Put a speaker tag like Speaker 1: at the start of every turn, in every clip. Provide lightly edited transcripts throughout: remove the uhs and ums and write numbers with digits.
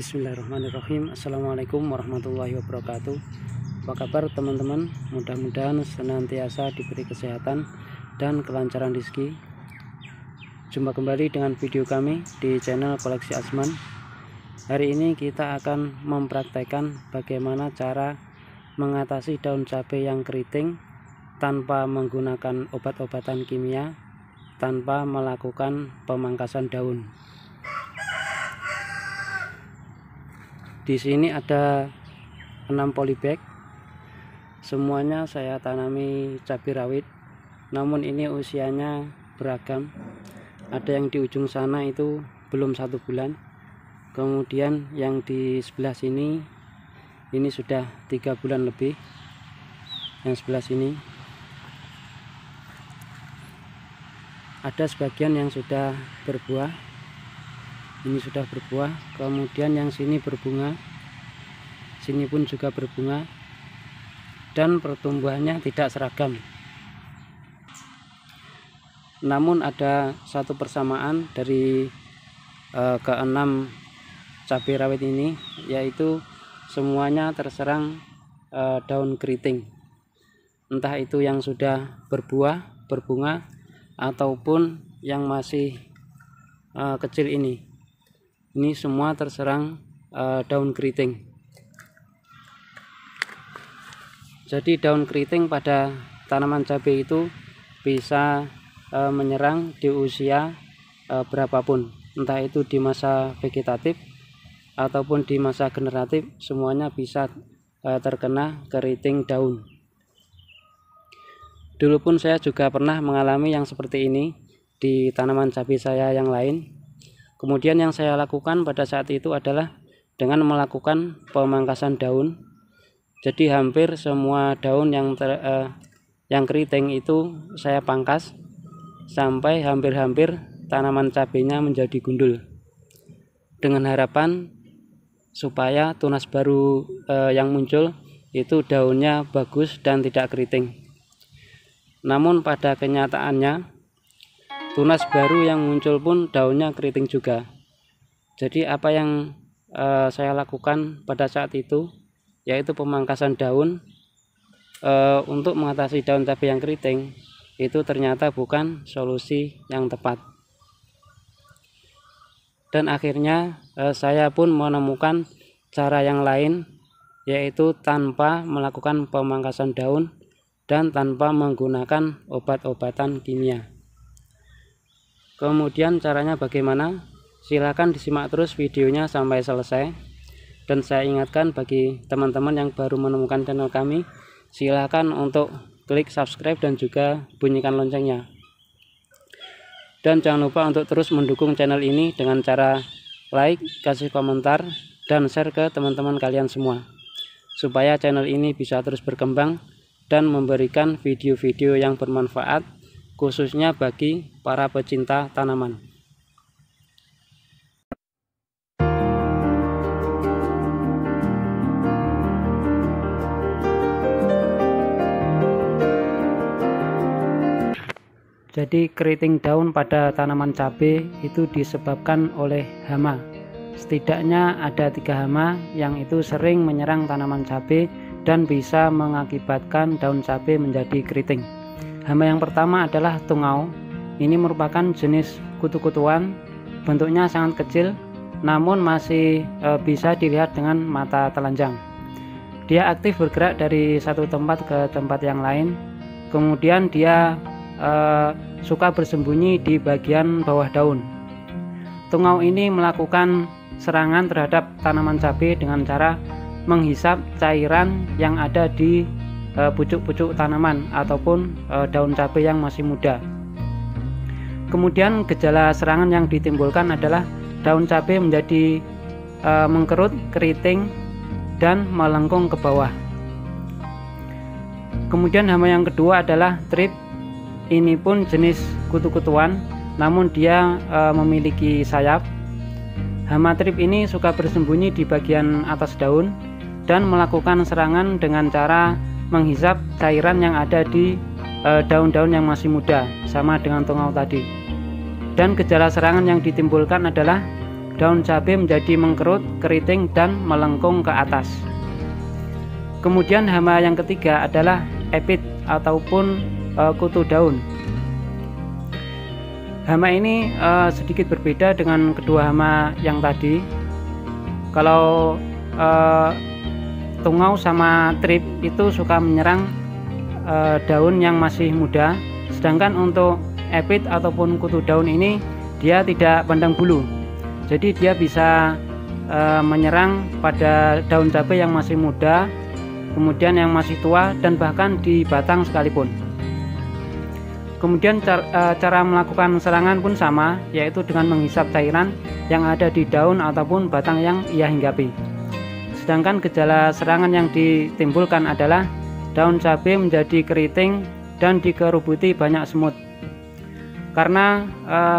Speaker 1: Bismillahirrahmanirrahim. Assalamualaikum warahmatullahi wabarakatuh. Apa kabar teman-teman? Mudah-mudahan senantiasa diberi kesehatan dan kelancaran rezeki. Jumpa kembali dengan video kami di channel Koleksi Asman. Hari ini kita akan mempraktekkan bagaimana cara mengatasi daun cabai yang keriting tanpa menggunakan obat-obatan kimia, tanpa melakukan pemangkasan daun. Di sini ada 6 polybag. Semuanya saya tanami cabai rawit. Namun ini usianya beragam. Ada yang di ujung sana itu belum 1 bulan. Kemudian yang di sebelah sini ini sudah 3 bulan lebih. Yang sebelah sini ada sebagian yang sudah berbuah. Ini sudah berbuah, kemudian yang sini berbunga, sini pun juga berbunga, dan pertumbuhannya tidak seragam. Namun ada satu persamaan dari ke-6 cabai rawit ini, yaitu semuanya terserang daun keriting. Entah itu yang sudah berbuah, berbunga, ataupun yang masih kecil ini. Ini semua terserang daun keriting. Jadi daun keriting pada tanaman cabai itu bisa menyerang di usia berapapun, entah itu di masa vegetatif ataupun di masa generatif, semuanya bisa terkena keriting daun. Dulu pun saya juga pernah mengalami yang seperti ini di tanaman cabai saya yang lain. Kemudian yang saya lakukan pada saat itu adalah dengan melakukan pemangkasan daun. Jadi hampir semua daun yang keriting itu saya pangkas sampai hampir-hampir tanaman cabainya menjadi gundul. Dengan harapan supaya tunas baru yang muncul itu daunnya bagus dan tidak keriting. Namun pada kenyataannya tunas baru yang muncul pun daunnya keriting juga. Jadi apa yang saya lakukan pada saat itu yaitu pemangkasan daun untuk mengatasi daun cabai yang keriting. Itu ternyata bukan solusi yang tepat. Dan akhirnya saya pun menemukan cara yang lain, yaitu tanpa melakukan pemangkasan daun dan tanpa menggunakan obat-obatan kimia. Kemudian caranya bagaimana? Silahkan disimak terus videonya sampai selesai. Dan saya ingatkan bagi teman-teman yang baru menemukan channel kami, silahkan untuk klik subscribe dan juga bunyikan loncengnya. Dan jangan lupa untuk terus mendukung channel ini dengan cara like, kasih komentar, dan share ke teman-teman kalian semua, supaya channel ini bisa terus berkembang dan memberikan video-video yang bermanfaat, khususnya bagi para pecinta tanaman. Jadi keriting daun pada tanaman cabai itu disebabkan oleh hama. Setidaknya ada 3 hama yang itu sering menyerang tanaman cabai dan bisa mengakibatkan daun cabai menjadi keriting. Hama yang pertama adalah tungau. Ini merupakan jenis kutu-kutuan, bentuknya sangat kecil namun masih bisa dilihat dengan mata telanjang. Dia aktif bergerak dari satu tempat ke tempat yang lain. Kemudian dia suka bersembunyi di bagian bawah daun. Tungau ini melakukan serangan terhadap tanaman cabai dengan cara menghisap cairan yang ada di pucuk-pucuk tanaman ataupun daun cabai yang masih muda. Kemudian gejala serangan yang ditimbulkan adalah daun cabai menjadi mengkerut, keriting, dan melengkung ke bawah. Kemudian hama yang kedua adalah trip. Ini pun jenis kutu-kutuan, namun dia memiliki sayap. Hama trip ini suka bersembunyi di bagian atas daun dan melakukan serangan dengan cara menghisap cairan yang ada di daun-daun yang masih muda, sama dengan tungau tadi. Dan gejala serangan yang ditimbulkan adalah daun cabai menjadi mengkerut, keriting, dan melengkung ke atas. Kemudian hama yang ketiga adalah epit ataupun kutu daun. Hama ini sedikit berbeda dengan kedua hama yang tadi. Kalau tungau sama trip itu suka menyerang daun yang masih muda, sedangkan untuk epit ataupun kutu daun ini dia tidak pandang bulu, jadi dia bisa menyerang pada daun cabai yang masih muda, kemudian yang masih tua, dan bahkan di batang sekalipun. Kemudian cara melakukan serangan pun sama, yaitu dengan menghisap cairan yang ada di daun ataupun batang yang ia hinggapi. Sedangkan gejala serangan yang ditimbulkan adalah daun cabai menjadi keriting dan dikerubuti banyak semut. Karena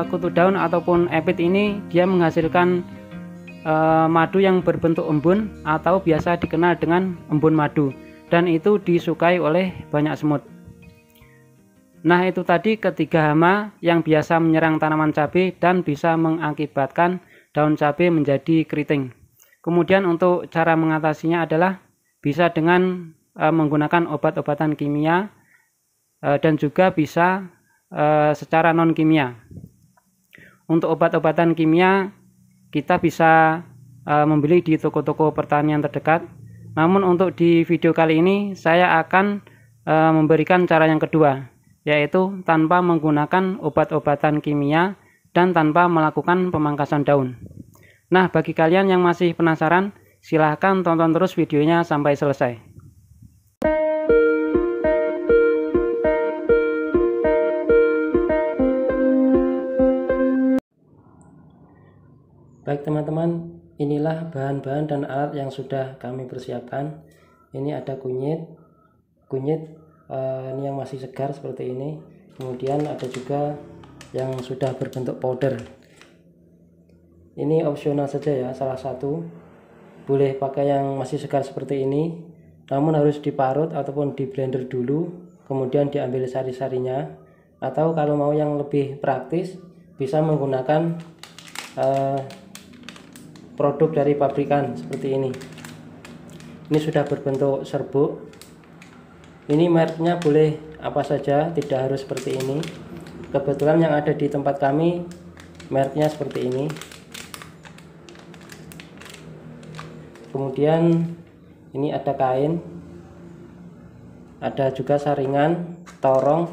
Speaker 1: kutu daun ataupun epit ini dia menghasilkan madu yang berbentuk embun atau biasa dikenal dengan embun madu, dan itu disukai oleh banyak semut. Nah, itu tadi ketiga hama yang biasa menyerang tanaman cabai dan bisa mengakibatkan daun cabai menjadi keriting. Kemudian untuk cara mengatasinya adalah bisa dengan menggunakan obat-obatan kimia dan juga bisa secara non kimia. Untuk obat-obatan kimia kita bisa membeli di toko-toko pertanian terdekat. Namun untuk di video kali ini saya akan memberikan cara yang kedua, yaitu tanpa menggunakan obat-obatan kimia dan tanpa melakukan pemangkasan daun. Nah, bagi kalian yang masih penasaran, silahkan tonton terus videonya sampai selesai. Baik teman-teman, inilah bahan-bahan dan alat yang sudah kami persiapkan. Ini ada kunyit ini yang masih segar seperti ini. Kemudian ada juga yang sudah berbentuk powder. Ini opsional saja ya, salah satu. Boleh pakai yang masih segar seperti ini, namun harus diparut ataupun di blender dulu, kemudian diambil sari-sarinya. Atau kalau mau yang lebih praktis, bisa menggunakan produk dari pabrikan seperti ini. Ini sudah berbentuk serbuk. Ini mereknya boleh apa saja, tidak harus seperti ini. Kebetulan yang ada di tempat kami mereknya seperti ini. Kemudian ini ada kain, ada juga saringan, torong,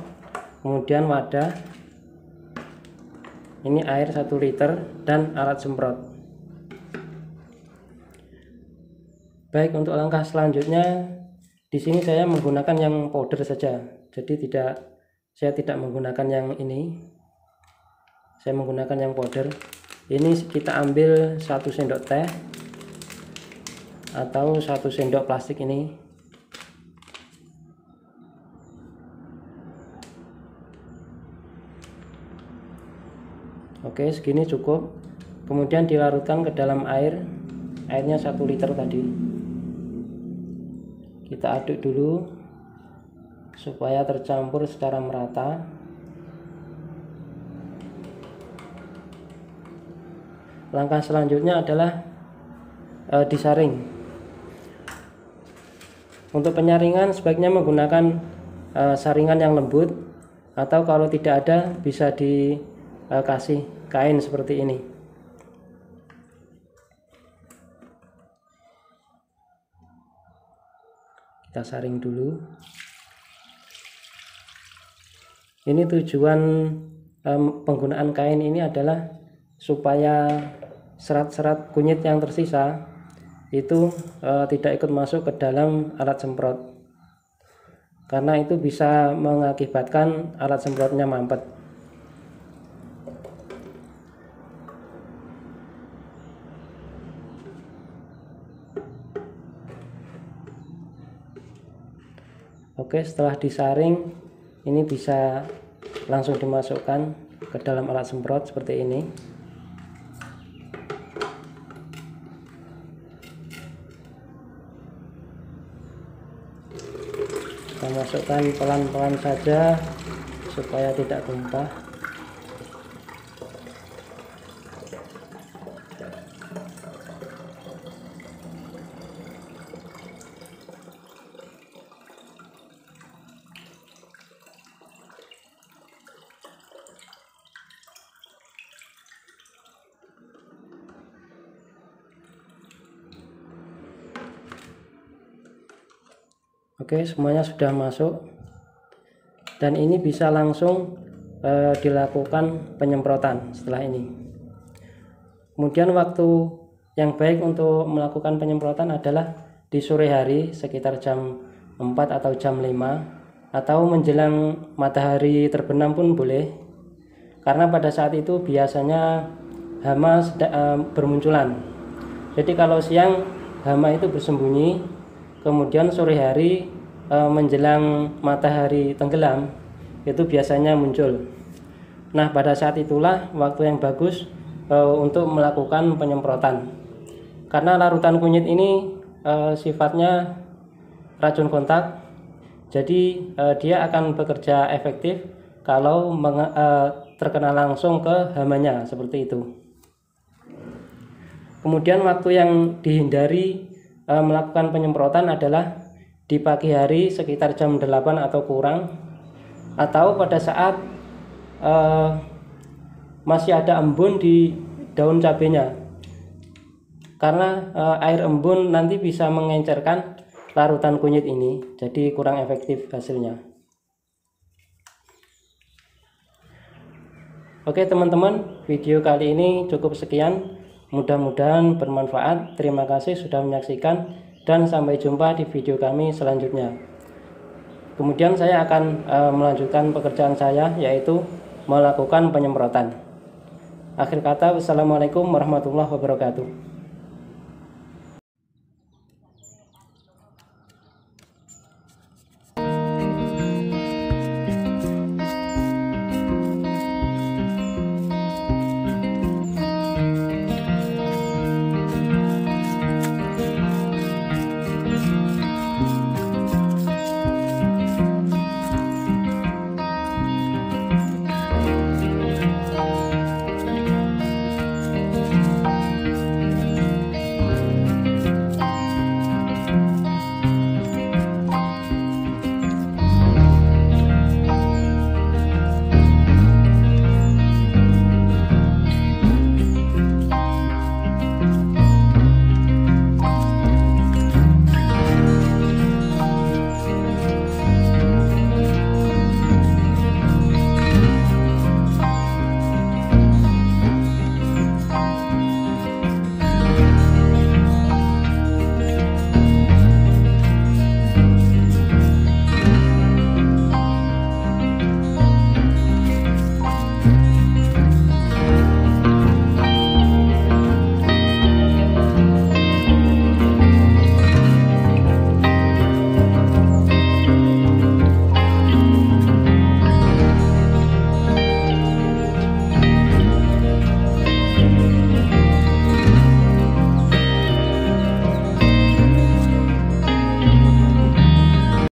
Speaker 1: kemudian wadah. Ini air 1 liter dan alat semprot. Baik, untuk langkah selanjutnya di sini saya menggunakan yang powder saja. Jadi saya tidak menggunakan yang ini. Saya menggunakan yang powder. Ini kita ambil 1 sendok teh atau 1 sendok plastik ini. Oke, segini cukup. Kemudian dilarutkan ke dalam airnya 1 liter tadi. Kita aduk dulu supaya tercampur secara merata. Langkah selanjutnya adalah disaring. Untuk penyaringan sebaiknya menggunakan saringan yang lembut, atau kalau tidak ada bisa dikasih kain seperti ini. Kita saring dulu. Ini tujuan penggunaan kain ini adalah supaya serat-serat kunyit yang tersisa itu tidak ikut masuk ke dalam alat semprot, karena itu bisa mengakibatkan alat semprotnya mampet. Oke, setelah disaring ini bisa langsung dimasukkan ke dalam alat semprot seperti ini. Kita masukkan pelan-pelan saja supaya tidak tumpah. Oke, semuanya sudah masuk, dan ini bisa langsung dilakukan penyemprotan setelah ini. Kemudian waktu yang baik untuk melakukan penyemprotan adalah di sore hari sekitar jam 4 atau jam 5, atau menjelang matahari terbenam pun boleh, karena pada saat itu biasanya hama bermunculan. Jadi kalau siang hama itu bersembunyi, kemudian sore hari menjelang matahari tenggelam itu biasanya muncul. Nah, pada saat itulah waktu yang bagus untuk melakukan penyemprotan, karena larutan kunyit ini sifatnya racun kontak, jadi dia akan bekerja efektif kalau terkena langsung ke hamanya, seperti itu. Kemudian waktu yang dihindari melakukan penyemprotan adalah di pagi hari sekitar jam 8 atau kurang, atau pada saat masih ada embun di daun cabenya, karena air embun nanti bisa mengencerkan larutan kunyit ini, jadi kurang efektif hasilnya. Oke teman-teman, video kali ini cukup sekian, mudah-mudahan bermanfaat. Terima kasih sudah menyaksikan, dan sampai jumpa di video kami selanjutnya. Kemudian saya akan melanjutkan pekerjaan saya, yaitu melakukan penyemprotan. Akhir kata, wassalamualaikum warahmatullahi wabarakatuh.